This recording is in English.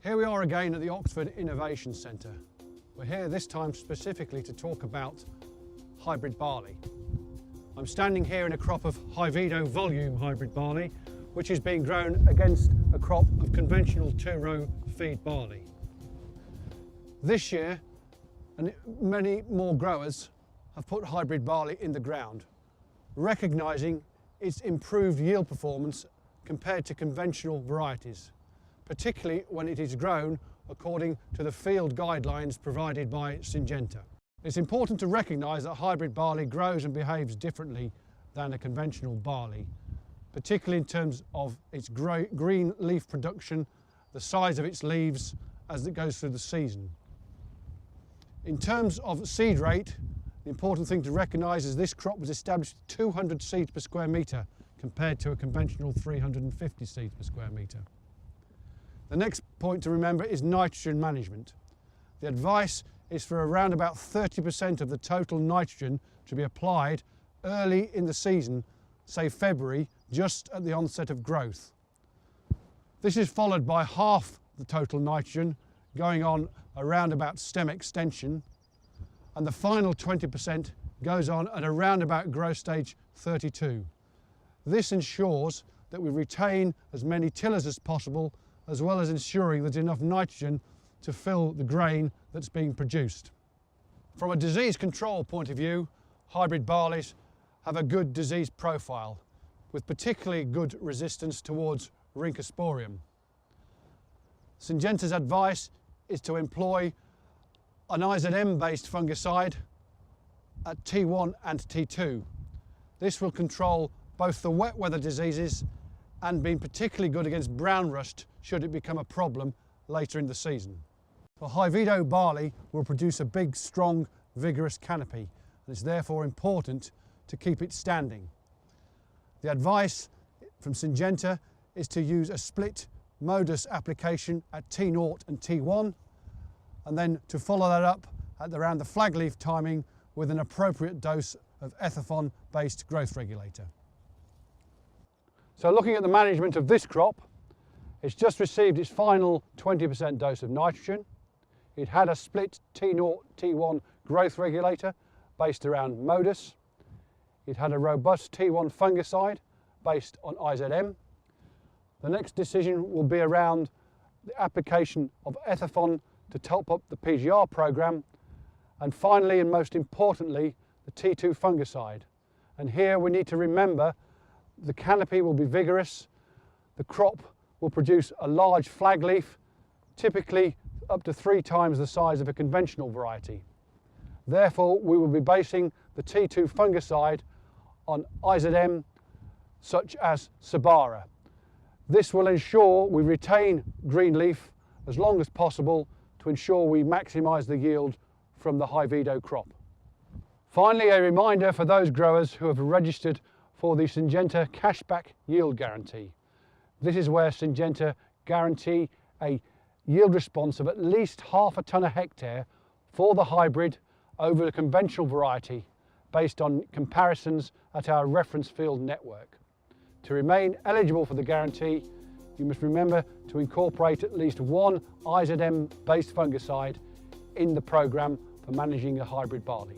Here we are again at the Oxford Innovation Centre. We're here this time specifically to talk about hybrid barley. I'm standing here in a crop of Hyvido volume hybrid barley, which is being grown against a crop of conventional two-row feed barley. This year, and many more growers have put hybrid barley in the ground, recognising its improved yield performance compared to conventional varieties, particularly when it is grown according to the field guidelines provided by Syngenta. It's important to recognise that hybrid barley grows and behaves differently than a conventional barley, particularly in terms of its green leaf production, the size of its leaves as it goes through the season. In terms of seed rate, the important thing to recognise is this crop was established 200 seeds per square metre compared to a conventional 350 seeds per square metre. The next point to remember is nitrogen management. The advice is for around about 30% of the total nitrogen to be applied early in the season, say February, just at the onset of growth. This is followed by half the total nitrogen going on around about stem extension, and the final 20% goes on at around about growth stage 32. This ensures that we retain as many tillers as possible, as well as ensuring there's enough nitrogen to fill the grain that's being produced. From a disease control point of view, hybrid barleys have a good disease profile, with particularly good resistance towards Rhynchosporium. Syngenta's advice is to employ an IZM-based fungicide at T1 and T2. This will control both the wet weather diseases and be particularly good against brown rust should it become a problem later in the season. The Hyvido barley will produce a big, strong, vigorous canopy, and it's therefore important to keep it standing. The advice from Syngenta is to use a split modus application at T0 and T1, and then to follow that up at around the flag leaf timing with an appropriate dose of Ethafon-based growth regulator. So looking at the management of this crop, it's just received its final 20% dose of nitrogen. It had a split T0, T1 growth regulator based around modus. It had a robust T1 fungicide based on IZM. The next decision will be around the application of Ethafon to top up the PGR program, and finally and most importantly the T2 fungicide. And here we need to remember the canopy will be vigorous, the crop will produce a large flag leaf, typically up to 3 times the size of a conventional variety. Therefore we will be basing the T2 fungicide on IZM such as Sabara. This will ensure we retain green leaf as long as possible to ensure we maximise the yield from the Hyvido crop. Finally, a reminder for those growers who have registered for the Syngenta Cashback Yield Guarantee. This is where Syngenta guarantee a yield response of at least half a tonne a hectare for the hybrid over the conventional variety based on comparisons at our reference field network. To remain eligible for the guarantee, you must remember to incorporate at least one IZM-based fungicide in the programme for managing a hybrid barley.